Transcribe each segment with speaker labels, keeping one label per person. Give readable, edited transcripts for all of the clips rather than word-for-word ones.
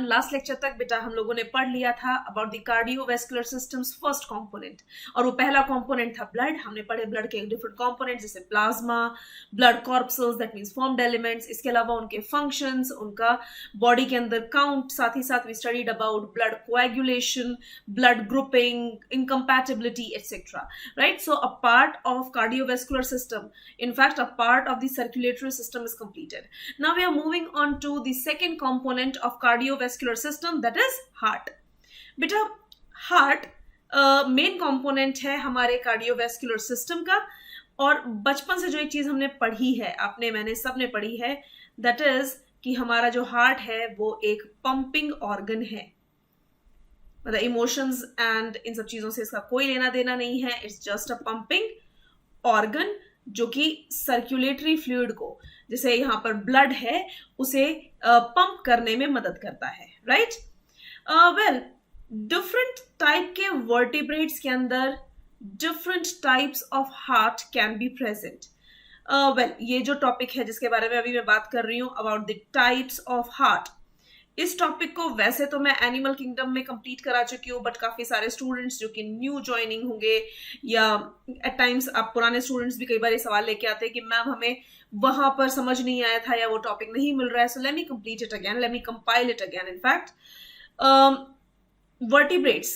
Speaker 1: Everyone, last lecture तक बेटा हम लोगों ने पढ़ लिया था about the cardiovascular systems first component, और वो पहला कंपोनेंट था ब्लड। हमने पढ़े ब्लड के डिफरेंट कंपोनेंट जैसे plasma, blood corpuscles that means formed elements, इसके अलावा उनके फंक्शंस, उनका बॉडी के अंदर काउंट, साथ ही साथ we studied about blood coagulation, blood grouping, incompatibility, etc. Right? So a part of cardiovascular system, in fact a part of the circulatory system is completed. Now we are moving on to the second component of cardiovascular system, that is heart. बेटा heart main component है हमारे cardiovascular system का, और बचपन से जो एक चीज हमने पढ़ी है, आपने मैंने सबने पढ़ी है, दैट इज कि हमारा जो हार्ट है वो एक पंपिंग ऑर्गन है। मतलब इमोशंस एंड इन सब चीजों से इसका कोई लेना देना नहीं है, it's just a pumping organ जो कि सर्कुलेटरी फ्लूइड को, जैसे यहाँ पर ब्लड है, उसे पंप करने में मदद करता है। राइट? वेल, डिफरेंट टाइप के वर्टिब्रेट्स के अंदर different types of heart can be present. Well, ये जो टॉपिक है जिसके बारे में अभी मैं बात कर रही हूँ about the types of heart, इस टॉपिक को वैसे तो मैं एनिमल किंगडम में कंप्लीट करा चुकी हूँ, बट काफी सारे स्टूडेंट्स जो कि न्यू ज्वाइनिंग होंगे, या एट टाइम्स आप पुराने स्टूडेंट्स भी कई बार ये सवाल लेके आते हैं कि मैम हमें वहां पर समझ नहीं आया था या वो टॉपिक नहीं मिल रहा है, so let me complete it again, let me compile it again. In fact vertebrates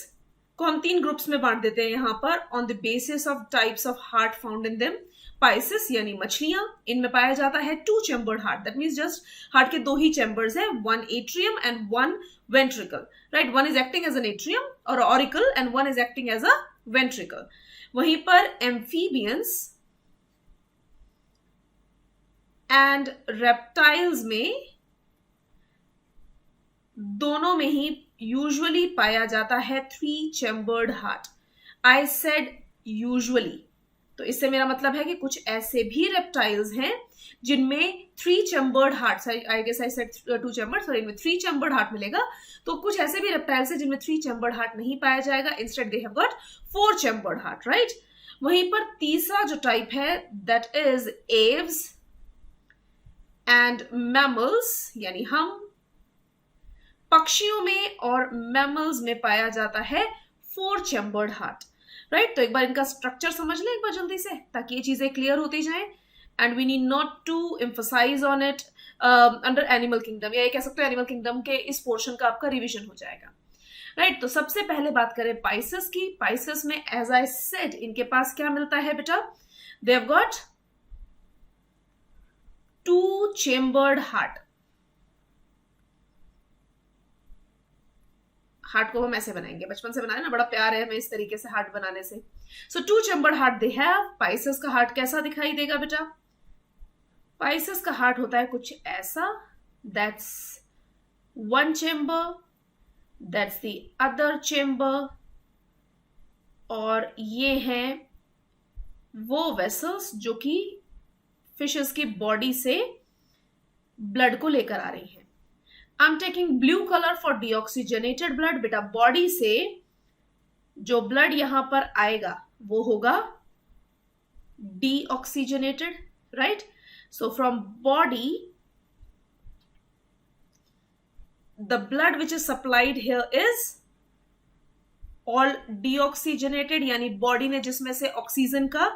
Speaker 1: को हम 3 ग्रुप्स में बांट देते हैं यहाँ पर on the basis of types of heart found in them. Pisces यानी मछलियां, इनमें पाया जाता है 2 chambered heart, that means just heart के 2 ही चैम्बर्स है, 1 atrium and 1 ventricle. Right? 1 is acting as an atrium और auricle and 1 is acting as a ventricle. वहीं पर एम्फीबियंस एंड रेप्टाइल्स में दोनों में ही यूजुअली पाया जाता है 3 chambered heart. I said usually, तो इससे मेरा मतलब है कि कुछ ऐसे भी रेप्टाइल्स हैं जिनमें 3 chambered heart, I guess I said 2 chambered, sorry, इनमें 3 चैम्बर्ड हार्ट मिलेगा। तो कुछ ऐसे भी रेप्टाइल्स हैं जिनमें 3 चैम्बर्ड हार्ट नहीं पाया जाएगा, instead they have got 4 chambered heart. Right? वहीं पर तीसरा जो टाइप है that is Aves and mammals, यानी हम पक्षियों में और मैमल्स में पाया जाता है 4 चैम्बर्ड हार्ट। राइट? तो एक बार इनका स्ट्रक्चर समझ लें एक बार जल्दी से, ताकि ये चीजें क्लियर होती जाएं, and we need not to emphasise on it under animal kingdom, या ये कह सकते हो एनिमल किंगडम के इस पोर्शन का आपका रिवीजन हो जाएगा। राइट? तो सबसे पहले बात करें पाइसेस की। पाइसेस में एज आई सेड इनके पास क्या मिलता है बेटा, दे have got 2 chambered heart. Heart को हम ऐसे बनाएंगे, बचपन से बनाए ना, बड़ा प्यार है हमें इस तरीके से हार्ट बनाने से। सो 2 chambered heart they have. Pisces का हार्ट कैसा दिखाई देगा बेटा? पाइसेस का हार्ट होता है कुछ ऐसा, that's 1 chamber, that's the other chamber, और ये हैं वो वेसल्स जो कि फिशेस की बॉडी से ब्लड को लेकर आ रही हैं। I'm taking blue color for deoxygenated blood. बेटा बॉडी से जो ब्लड यहां पर आएगा वो होगा deoxygenated. Right? So from body, the blood which is supplied here is all deoxygenated, यानी बॉडी ने जिसमें से ऑक्सीजन का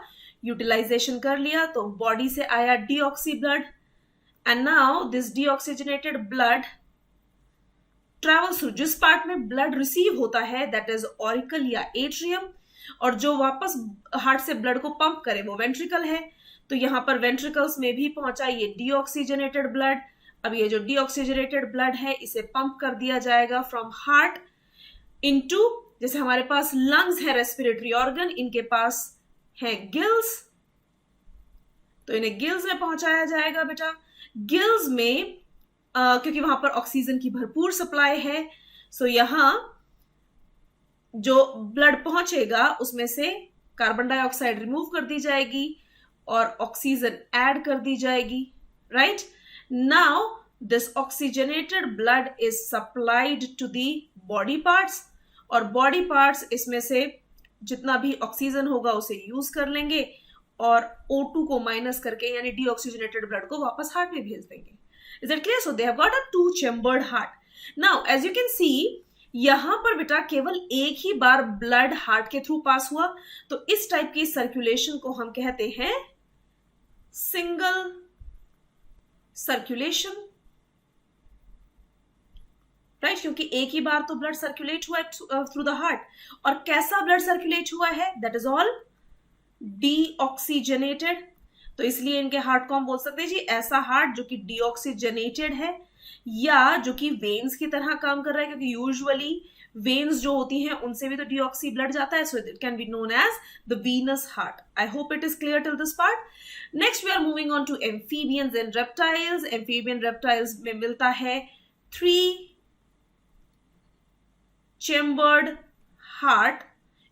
Speaker 1: यूटिलाइजेशन कर लिया, तो बॉडी से आया deoxy blood, and now this deoxygenated blood travels through, जिस पार्ट में ब्लड रिसीव होता है दैट इज ऑरिकल या एट्रियम, और जो वापस हार्ट से ब्लड को पंप करे वो वेंट्रिकल है। तो यहां पर वेंट्रिकल्स में भी पहुंचा ये डीऑक्सीजनेटेड ब्लड। अब ये जो डीऑक्सीजनेटेड ब्लड है इसे पंप कर दिया जाएगा फ्रॉम हार्ट इनटू, जैसे हमारे पास लंग्स है रेस्पिरेटरी ऑर्गन, इनके पास है गिल्स, तो इन्हें गिल्स में पहुंचाया जाएगा बेटा। गिल्स में क्योंकि वहां पर ऑक्सीजन की भरपूर सप्लाई है, सो यहां जो ब्लड पहुंचेगा उसमें से कार्बन डाइऑक्साइड रिमूव कर दी जाएगी और ऑक्सीजन ऐड कर दी जाएगी। Right? Now this oxygenated blood is supplied to the body parts, और बॉडी पार्ट्स इसमें से जितना भी ऑक्सीजन होगा उसे यूज कर लेंगे और O2 को माइनस करके यानी डीऑक्सीजनेटेड ब्लड को वापस हार्ट में भेज देंगे। Is that clear? So they have got a 2 chambered heart. Now as you can see यहां पर बेटा केवल एक ही बार ब्लड हार्ट के थ्रू पास हुआ, तो इस टाइप की सर्कुलेशन को हम कहते हैं सिंगल सर्कुलेशन, राइट, क्योंकि एक ही बार तो ब्लड सर्कुलेट हुआ थ्रू द हार्ट। और कैसा ब्लड सर्कुलेट हुआ है? That is all deoxygenated. तो इसलिए इनके हार्ट को हम बोल सकते हैं जी ऐसा हार्ट जो कि डीऑक्सीजनेटेड है या जो कि वेन्स की तरह काम कर रहा है, क्योंकि यूजुअली वेन्स जो होती हैं उनसे भी तो डीऑक्सी ब्लड जाता है, so it can be known as the venous heart. I hope it is clear till this part. Next we are moving on to amphibians and reptiles. Amphibian reptiles में मिलता है 3 chambered heart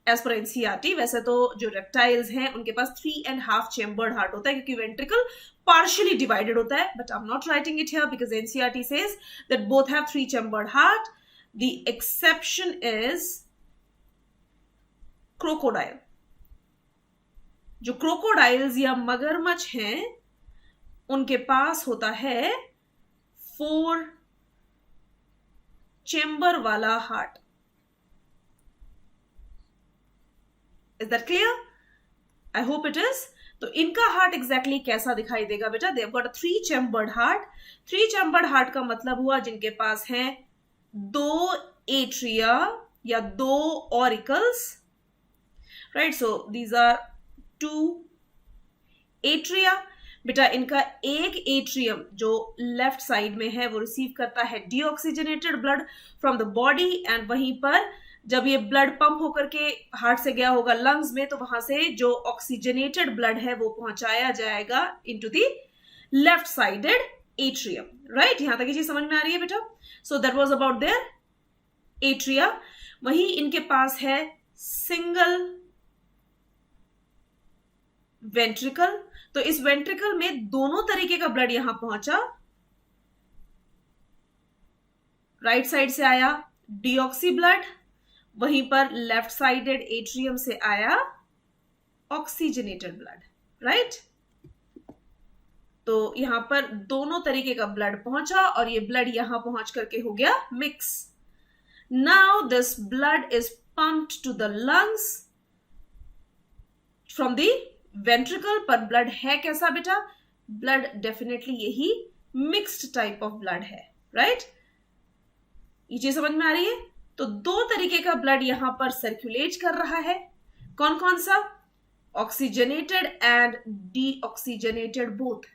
Speaker 1: as per NCERT. वैसे तो जो reptiles हैं उनके पास 3.5 chambered heart होता है, क्योंकि वेंट्रिकल partially divided होता है, but I'm not writing it here because NCERT says that both have 3 chambered heart. The exception is crocodile. जो crocodiles या मगरमच्छ हैं उनके पास होता है 4 चेम्बर वाला heart. Is that clear? I hope it is. तो इनका हार्ट एग्जैक्टली कैसा दिखाई देगा बेटा? दे have got a 3 chambered heart. 3 chambered heart का मतलब हुआ जिनके पास है 2 एट्रिया या 2 auricles, right. So these are 2 atria. बेटा इनका एक एट्रियम जो लेफ्ट साइड में है वो रिसीव करता है deoxygenated blood from the body, and वहीं पर जब ये ब्लड पंप होकर के हार्ट से गया होगा लंग्स में, तो वहां से जो ऑक्सीजनेटेड ब्लड है वो पहुंचाया जाएगा into the left sided atrium, right. यहां तक ये चीज समझ में आ रही है बेटा? So that was about their atria. वही इनके पास है सिंगल वेंट्रिकल। तो इस वेंट्रिकल में दोनों तरीके का ब्लड यहां पहुंचा, राइट साइड से आया डीऑक्सी ब्लड, वहीं पर लेफ्ट साइडेड एट्रियम से आया ऑक्सीजनेटेड ब्लड, राइट। तो यहां पर दोनों तरीके का ब्लड पहुंचा और ये ब्लड यहां पहुंच करके हो गया mix. Now this blood is pumped to the lungs from the ventricle. पर ब्लड है कैसा बेटा? ब्लड डेफिनेटली यही मिक्स्ड टाइप ऑफ ब्लड है, राइट। ये चीज समझ में आ रही है? तो 2 तरीके का ब्लड यहां पर सर्कुलेट कर रहा है। कौन कौन सा? Oxygenated and deoxygenated both,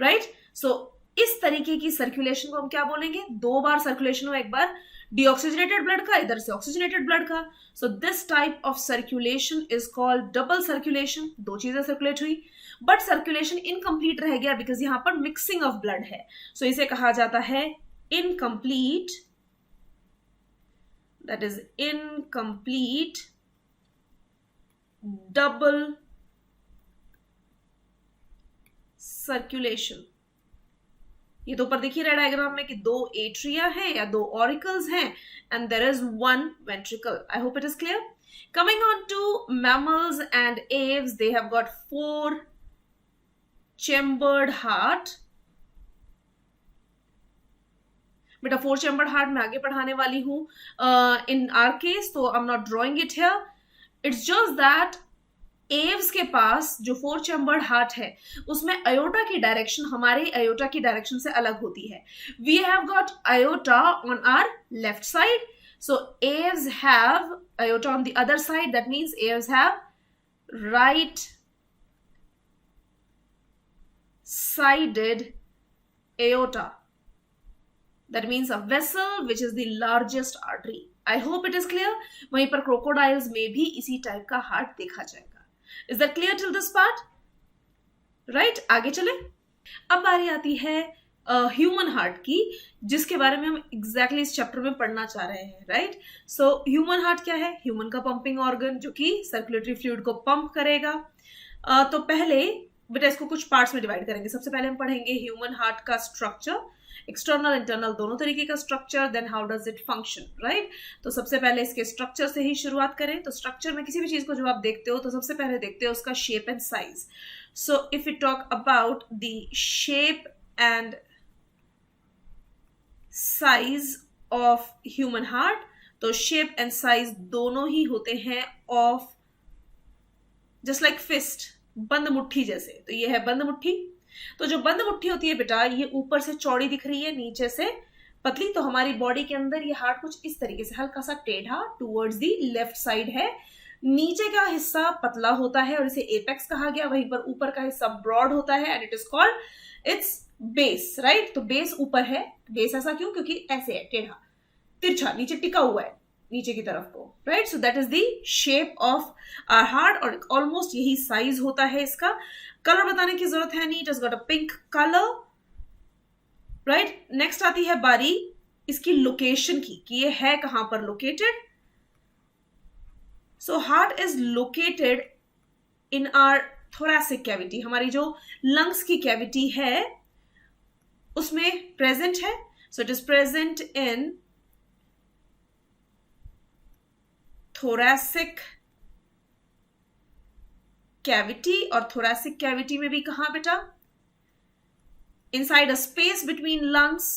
Speaker 1: right. So इस तरीके की सर्कुलेशन को हम क्या बोलेंगे? 2 बार सर्कुलेशन हो, एक बार डीऑक्सीजनेटेड ब्लड का, इधर से ऑक्सीजनेटेड ब्लड का। So this type of circulation is called double circulation. 2 चीजें सर्कुलेट हुई, बट सर्कुलेशन इनकम्प्लीट रह गया बिकॉज यहां पर मिक्सिंग ऑफ ब्लड है। सो इसे कहा जाता है incomplete, that is incomplete double circulation। ये तो ऊपर देखिए रहा डायग्राम में कि 2 एट्रिया है या 2 ऑरिकल्स हैं and there is 1 ventricle. I hope it is clear. Coming on to mammals and aves, they have got 4 chambered heart. बेटा 4 चेम्बर्ड हार्ट मैं आगे पढ़ाने वाली हूं इन आर केस, तो I am not drawing it here. It's just that Aves के पास जो 4 chambered heart है उसमें अयोटा की डायरेक्शन हमारे अयोटा की डायरेक्शन से अलग होती है। We have got aorta on our left side, so aves have aorta on the other side. That means aves have right sided aorta. That means a vessel which is the largest artery. I hope it is clear. वहीं पर crocodiles में भी इसी type का heart देखा जाएगा। Is that clear till this part? Right? आगे चले। अब बारी आती है ह्यूमन हार्ट की, जिसके बारे में हम एग्जैक्टली इस चैप्टर में पढ़ना चाह रहे हैं, राइट। सो ह्यूमन हार्ट क्या है? ह्यूमन का पंपिंग ऑर्गन जो कि सर्कुलेटरी फ्लूइड को पंप करेगा। तो पहले बेटा इसको कुछ पार्ट्स में डिवाइड करेंगे। सबसे पहले हम पढ़ेंगे ह्यूमन हार्ट का स्ट्रक्चर, एक्सटर्नल इंटरनल दोनों तरीके का structure, then how does it function, right. तो सबसे पहले इसके स्ट्रक्चर से ही शुरुआत करें। तो स्ट्रक्चर में किसी भी चीज को जब आप देखते हो तो सबसे पहले देखते हो उसका shape and size. So if you talk about the shape and size of human heart, तो शेप एंड साइज दोनों ही होते हैं ऑफ जस्ट लाइक फिस्ट, बंद मुट्ठी जैसे। तो ये है बंद मुट्ठी। तो जो बंद मुट्ठी होती है बेटा, ये ऊपर से चौड़ी दिख रही है, नीचे से पतली। तो हमारी बॉडी के अंदर ये हार्ट कुछ इस तरीके से हल्का सा टेढ़ा टूवर्ड्स दी लेफ्ट साइड है। नीचे का हिस्सा पतला होता है और इसे एपेक्स कहा गया, वहीं पर ऊपर का हिस्सा ब्रॉड होता है and it is called its base, right. तो बेस ऊपर है। बेस ऐसा क्यों? क्योंकि ऐसे है, टेढ़ा तिरछा, नीचे टिका हुआ है नीचे की तरफ को, right. So that is the shape of our heart और ऑलमोस्ट यही साइज होता है इसका। कलर बताने की जरूरत है नहीं, it has got a pink colour, right. Next आती है बारी इसकी लोकेशन की, कि ये है कहां पर located. So heart is located in our thoracic cavity, हमारी जो लंग्स की कैविटी है उसमें प्रेजेंट है। So it is present in thoracic cavity. और थोरैसिक कैविटी में भी कहां बेटा? Inside a space between lungs,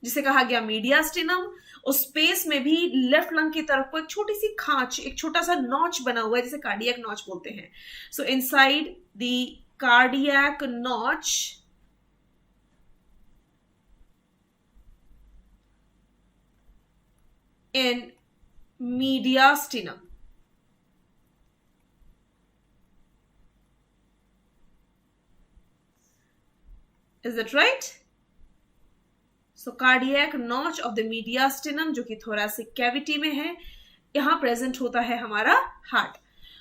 Speaker 1: जिसे कहा गया मीडियास्टिनम। उस स्पेस में भी लेफ्ट लंग की तरफ को एक छोटी सी खांच, एक छोटा सा नॉच बना हुआ है, जिसे कार्डियक नॉच बोलते हैं। सो inside the cardiac notch in mediastinum. Is that right? So cardiac notch of the mediastinum, जो कि thoracic cavity में है, यहां प्रेजेंट होता है हमारा हार्ट।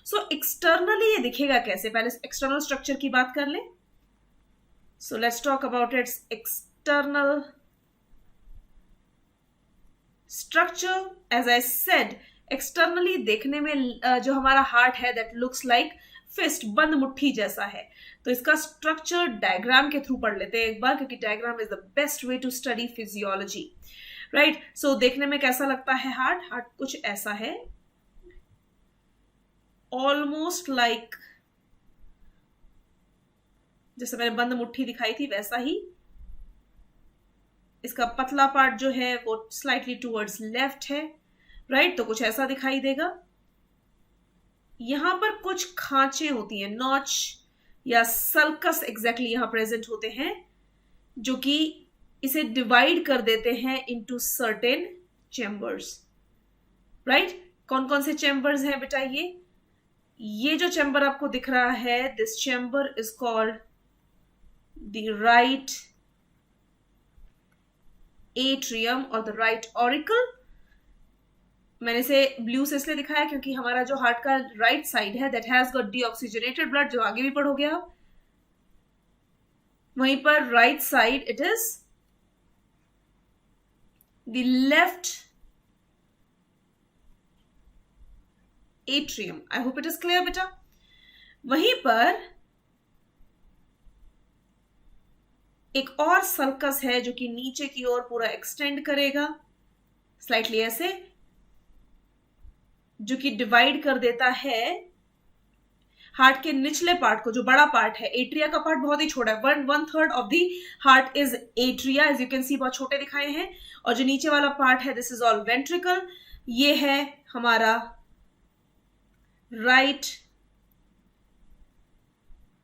Speaker 1: सो एक्सटर्नली ये दिखेगा कैसे? पहले एक्सटर्नल स्ट्रक्चर की बात कर ले। So let's talk about its external structure. As I said, externally देखने में जो हमारा हार्ट है दैट लुक्स लाइक फिस्ट, बंद मुट्ठी जैसा है। तो इसका स्ट्रक्चर डायग्राम के थ्रू पढ़ लेते हैं एक बार, क्योंकि diagram is the best way to study physiology, right. So देखने में कैसा लगता है हार्ट? हार्ट कुछ ऐसा है, ऑलमोस्ट लाइक जैसे मैंने बंद मुट्ठी दिखाई थी वैसा ही। इसका पतला पार्ट जो है वो स्लाइटली टूवर्ड्स लेफ्ट है, राइट। तो कुछ ऐसा दिखाई देगा। यहां पर कुछ खांचे होती हैं, नॉच या सल्कस एग्जैक्टली यहां प्रेजेंट होते हैं, जो कि इसे डिवाइड कर देते हैं इनटू सर्टेन चैम्बर्स, राइट। कौन कौन से चैम्बर्स हैं बेटा? ये जो चैम्बर आपको दिख रहा है, this chamber is called the right atrium और द राइट ऑरिकल। मैंने इसे ब्लू से इसलिए दिखाया क्योंकि हमारा जो हार्ट का राइट साइड है that has got deoxygenated blood, जो आगे भी पढ़ोगे आप। वहीं पर right side it is the left atrium. I hope it is clear बेटा। वहीं पर एक और सल्कस है जो कि नीचे की ओर पूरा एक्सटेंड करेगा स्लाइटली ऐसे, जो कि डिवाइड कर देता है हार्ट के निचले पार्ट को, जो बड़ा पार्ट है। एट्रिया का पार्ट बहुत ही छोटा है, 1/3 of the heart is atria, as you can see बहुत छोटे दिखाए हैं। और जो नीचे वाला पार्ट है दिस इज ऑल वेंट्रिकल। ये है हमारा right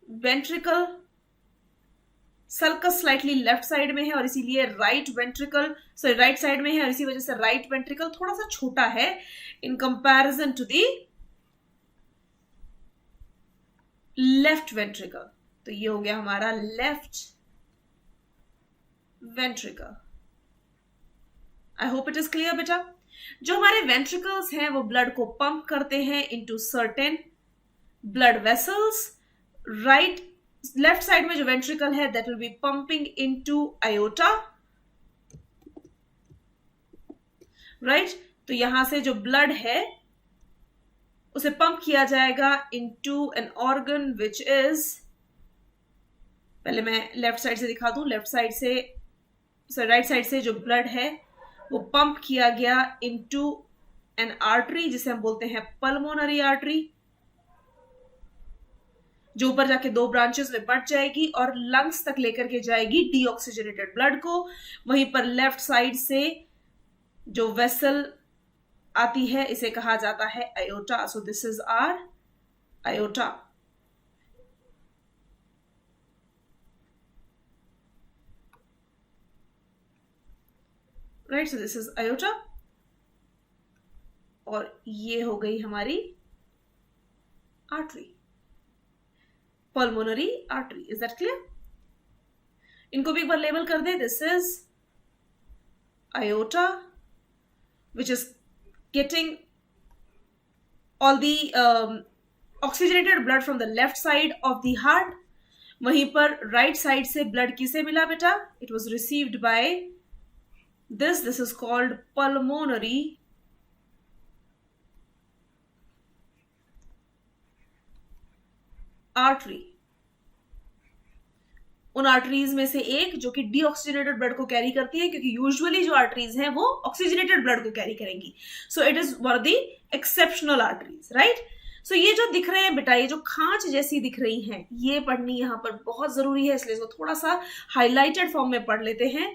Speaker 1: ventricle. Sulcus slightly left side में है और इसीलिए right ventricle, sorry right side में है और इसी वजह से राइट वेंट्रिकल थोड़ा सा छोटा है in comparison to the left ventricle. तो ये हो गया हमारा left ventricle. I hope it is clear बेटा। जो हमारे वेंट्रिकल्स हैं वो ब्लड को पंप करते हैं into certain blood vessels. Right left side में जो वेंट्रिकल है that will be pumping into iota, right. तो यहां से जो ब्लड है उसे पंप किया जाएगा into an organ which is, पहले मैं लेफ्ट साइड से दिखा दूं, लेफ्ट साइड से सॉरी राइट साइड से जो ब्लड है वो पंप किया गया इनटू एन आर्टरी जिसे हम बोलते हैं पल्मोनरी आर्टरी, जो ऊपर जाके 2 ब्रांचेस में बढ़ जाएगी और लंग्स तक लेकर के जाएगी डीऑक्सीजनेटेड ब्लड को। वहीं पर लेफ्ट साइड से जो वेसल आती है इसे कहा जाता है aorta. So this is our aorta. Right, so this is aorta. और ये हो गई हमारी artery, pulmonary artery. Is that clear? इनको भी एक बार लेबल कर दे. This is aorta, which is getting all the oxygenated blood from the left side of the heart. वहीं पर राइट साइड से ब्लड किसे मिला बेटा? It was received by this is called pulmonary artery. उन आर्टरीज में से एक जो कि डीऑक्सीजनेटेड ब्लड को कैरी करती है, क्योंकि यूजुअली जो आर्टरीज हैं वो ऑक्सीजनेटेड ब्लड को कैरी करेंगी. So it is one of the exceptional arteries, right? So ये जो दिख रहे हैं बेटा, ये जो खांच जैसी दिख रही हैं, ये पढ़नी यहाँ पर बहुत जरूरी है, इसलिए इसको थोड़ा सा हाईलाइटेड फॉर्म में पढ़ लेते हैं.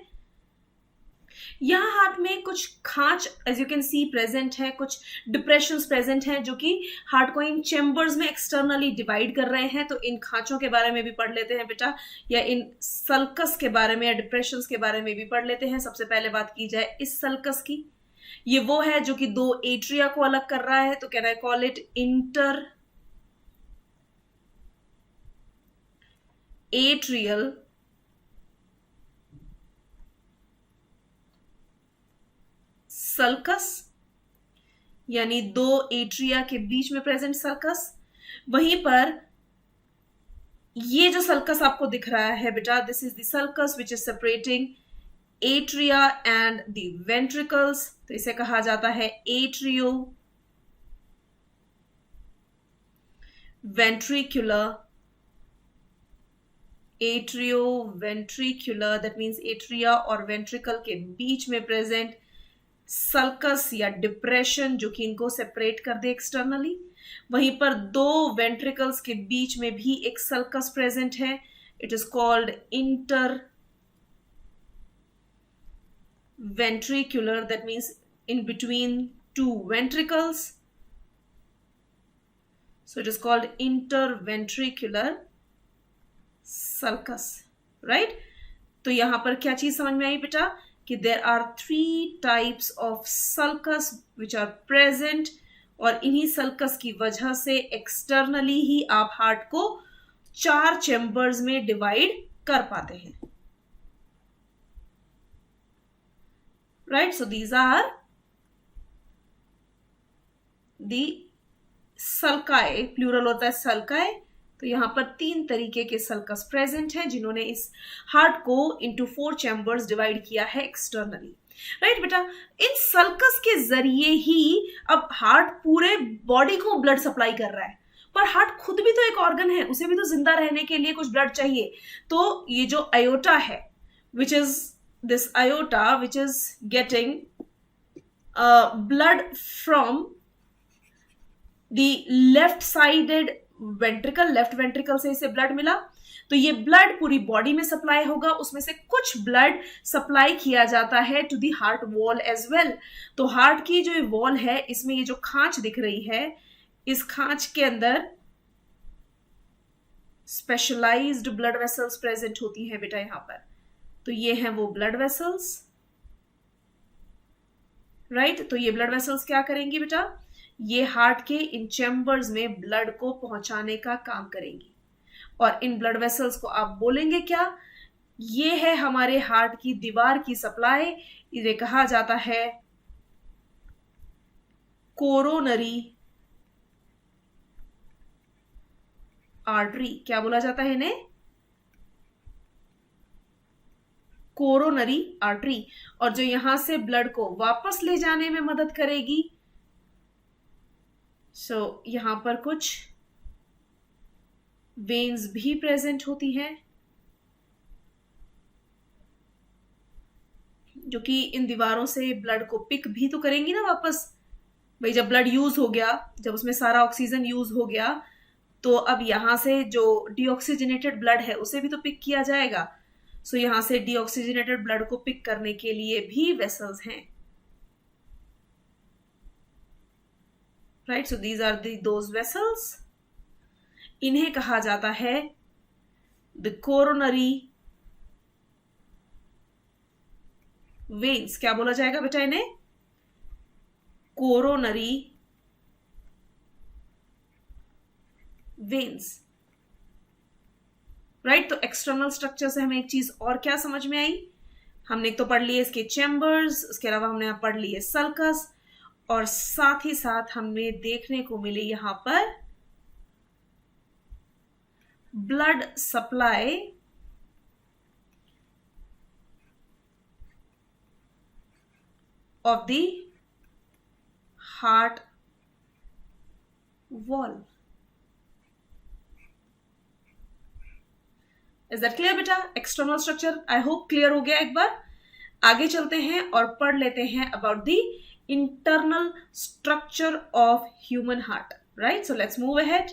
Speaker 1: यहाँ हाथ में कुछ खांच as you can see present है, कुछ डिप्रेशंस प्रेजेंट हैं जो कि हार्ट को इन चेम्बर्स में एक्सटर्नली डिवाइड कर रहे हैं. तो इन खांचों के बारे में भी पढ़ लेते हैं बेटा, या इन सल्कस के बारे में या डिप्रेशंस के बारे में भी पढ़ लेते हैं. सबसे पहले बात की जाए इस सल्कस की. ये वो है जो कि दो एट्रिया को अलग कर रहा है. तो can I call it inter atrial sulcus, यानी दो एट्रिया के बीच में प्रेजेंट सल्कस. वहीं पर ये जो सल्कस आपको दिख रहा है बेटा, this is the sulcus which is separating atria and the ventricles. तो इसे कहा जाता है atrio ventricular. Atrio ventricular, that means atria और वेंट्रिकल के बीच में प्रेजेंट सल्कस या डिप्रेशन जो कि इनको सेपरेट कर दे एक्सटर्नली. वहीं पर दो वेंट्रिकल्स के बीच में भी एक सल्कस प्रेजेंट है. It is called inter ventricular, that means in between two ventricles. So it is called interventricular sulcus, right? तो यहां पर क्या चीज समझ में आई बेटा कि there are 3 types of sulcus which are present, और इन्हीं सल्कस की वजह से एक्सटर्नली ही आप हार्ट को 4 चैम्बर्स में डिवाइड कर पाते हैं. Right, so these are the sulci, plural होता है sulci. तो यहां पर 3 तरीके के सल्कस प्रेजेंट हैं जिन्होंने इस हार्ट को इनटू 4 चैम्बर्स डिवाइड किया है एक्सटर्नली. राइट बेटा, इन सल्कस के जरिए ही अब हार्ट पूरे बॉडी को ब्लड सप्लाई कर रहा है. पर हार्ट खुद भी तो एक ऑर्गन है, उसे भी तो जिंदा रहने के लिए कुछ ब्लड चाहिए. तो ये जो अयोटा है, which is this aorta which is getting blood from the left sided ventricle, left ventricle से इसे ब्लड मिला. तो ये ब्लड पूरी बॉडी में सप्लाई होगा, उसमें से कुछ ब्लड सप्लाई किया जाता है to the heart wall as well. तो हार्ट की जो वॉल है, इसमें ये जो खांच दिख रही है, इस खांच के अंदर स्पेशलाइज्ड ब्लड वेसल्स प्रेजेंट होती हैं बेटा यहां पर. तो ये हैं वो ब्लड वेसल्स, राइट? तो ये ब्लड वेसल्स क्या करेंगी बेटा? ये हार्ट के इन चैम्बर्स में ब्लड को पहुंचाने का काम करेंगी. और इन ब्लड वेसल्स को आप बोलेंगे क्या? ये है हमारे हार्ट की दीवार की सप्लाई. इसे कहा जाता है कोरोनरी आर्टरी. क्या बोला जाता है इन्हें? Coronary artery. और जो यहां से ब्लड को वापस ले जाने में मदद करेगी. सो यहां पर कुछ वेन्स भी प्रेजेंट होती हैं जो कि इन दीवारों से ब्लड को पिक भी तो करेंगी ना वापस. भाई जब ब्लड यूज हो गया, जब उसमें सारा ऑक्सीजन यूज हो गया, तो अब यहां से जो डीऑक्सीजनेटेड ब्लड है उसे भी तो पिक किया जाएगा. सो यहां से डीऑक्सीजनेटेड ब्लड को पिक करने के लिए भी वेसल्स हैं. Right. So these are those vessels. इन्हें कहा जाता है द कोरोनरी वेन्स. क्या बोला जाएगा बेटा इन्हें? Coronary veins. राइट. तो एक्सटर्नल स्ट्रक्चर से हमें एक चीज और क्या समझ में आई? हमने एक तो पढ़ लिए इसके चैम्बर्स, उसके अलावा हमने यहाँ पढ़ लिए सल्कस, और साथ ही साथ हमें देखने को मिले यहां पर blood supply of the heart valve. Is that clear बेटा? External structure I hope clear हो गया. एक बार आगे चलते हैं और पढ़ लेते हैं about the internal structure of human heart. Right. So let's move ahead.